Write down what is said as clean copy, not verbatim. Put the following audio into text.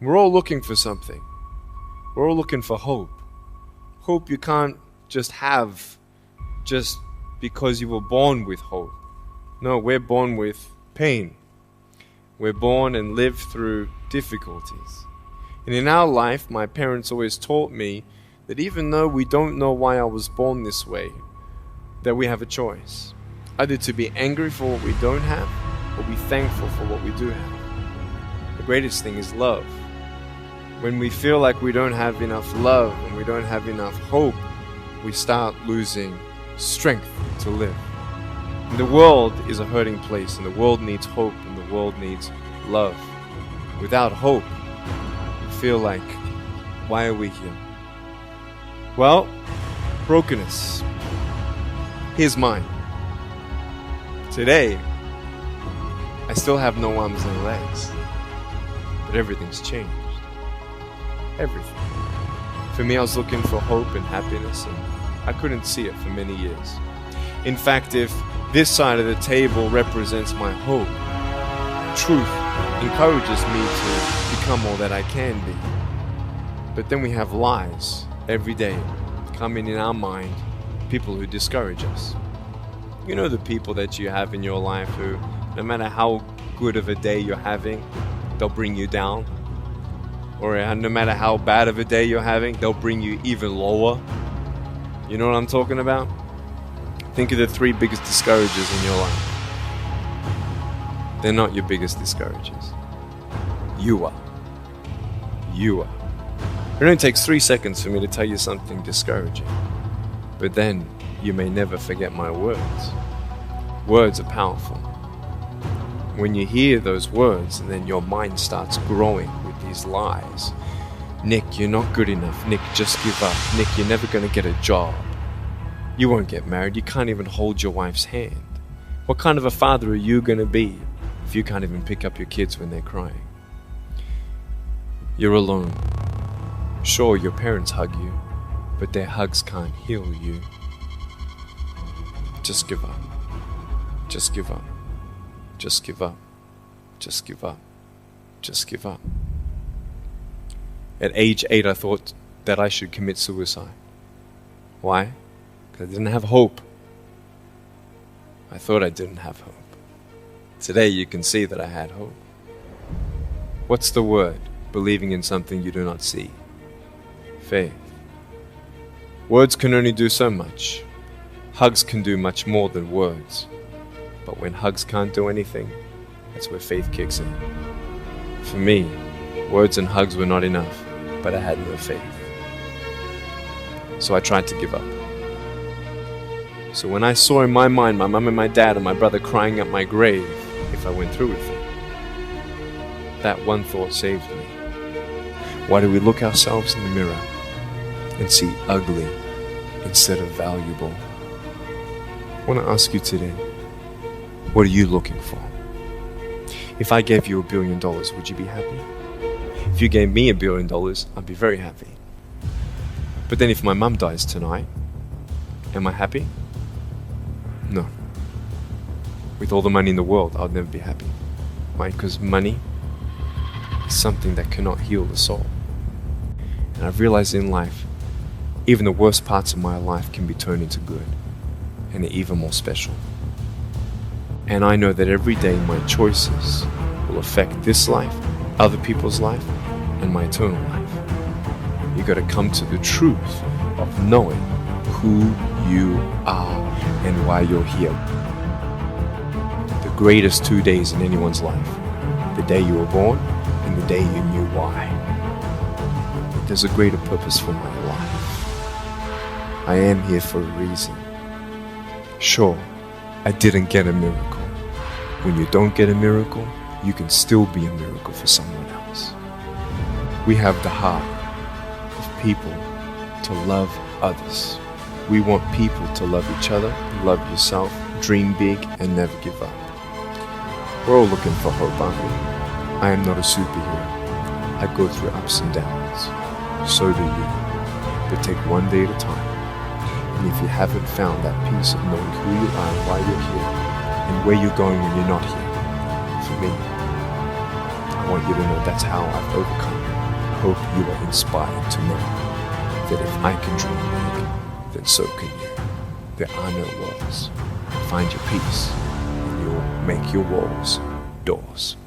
We're all looking for something. We're all looking for hope. Hope you can't just have just because you were born with hope. No, we're born with pain. We're born and live through difficulties. And in our life, my parents always taught me that even though we don't know why I was born this way, that we have a choice. Either to be angry for what we don't have, or be thankful for what we do have. The greatest thing is love. When we feel like we don't have enough love and we don't have enough hope, we start losing strength to live. And the world is a hurting place, and the world needs hope, and the world needs love. Without hope, we feel like, why are we here? Well, brokenness. Here's mine. Today, I still have no arms and legs, but everything's changed. Everything. For me, I was looking for hope and happiness, and I couldn't see it for many years. In fact, if this side of the table represents my hope, truth encourages me to become all that I can be. But then we have lies every day coming in our mind, people who discourage us. You know the people that you have in your life who, no matter how good of a day you're having, they'll bring you down. Or no matter how bad of a day you're having, they'll bring you even lower. You know what I'm talking about? Think of the 3 biggest discouragers in your life. They're not your biggest discouragers. You are. You are. It only takes 3 seconds for me to tell you something discouraging. But then you may never forget my words. Words are powerful. When you hear those words, and then your mind starts growing with these lies. Nick, you're not good enough. Nick, just give up. Nick, you're never going to get a job. You won't get married. You can't even hold your wife's hand. What kind of a father are you going to be if you can't even pick up your kids when they're crying? You're alone. Sure, your parents hug you, but their hugs can't heal you. Just give up. Just give up. Just give up. Just give up. Just give up. At age 8, I thought that I should commit suicide. Why? Because I didn't have hope. I thought I didn't have hope. Today you can see that I had hope. What's the word? Believing in something you do not see. Faith. Words can only do so much. Hugs can do much more than words. But when hugs can't do anything, that's where faith kicks in. For me, words and hugs were not enough, but I had no faith. So I tried to give up. So when I saw in my mind my mum and my dad and my brother crying at my grave if I went through with it, that one thought saved me. Why do we look ourselves in the mirror and see ugly instead of valuable? I want to ask you today, what are you looking for? If I gave you $1 billion, would you be happy? If you gave me $1 billion, I'd be very happy. But then if my mum dies tonight, am I happy? No. With all the money in the world, I'll never be happy. Why? Because money is something that cannot heal the soul. And I've realized in life, even the worst parts of my life can be turned into good, and even more special. And I know that every day my choices will affect this life, other people's life, and my eternal life. You got to come to the truth of knowing who you are and why you're here. The greatest 2 days in anyone's life: the day you were born and the day you knew why. There's a greater purpose for my life. I am here for a reason. Sure, I didn't get a miracle. When you don't get a miracle, you can still be a miracle for someone else. We have the heart of people to love others. We want people to love each other, love yourself, dream big, and never give up. We're all looking for hope, aren't we? I am not a superhero. I go through ups and downs. So do you. But take one day at a time. And if you haven't found that peace of knowing who you are and why you're here, and where you're going when you're not here, for me, I want you to know that's how I've overcome hope you are inspired to know that if I can dream big, then so can you. There are no walls. Find your peace, and you'll make your walls doors.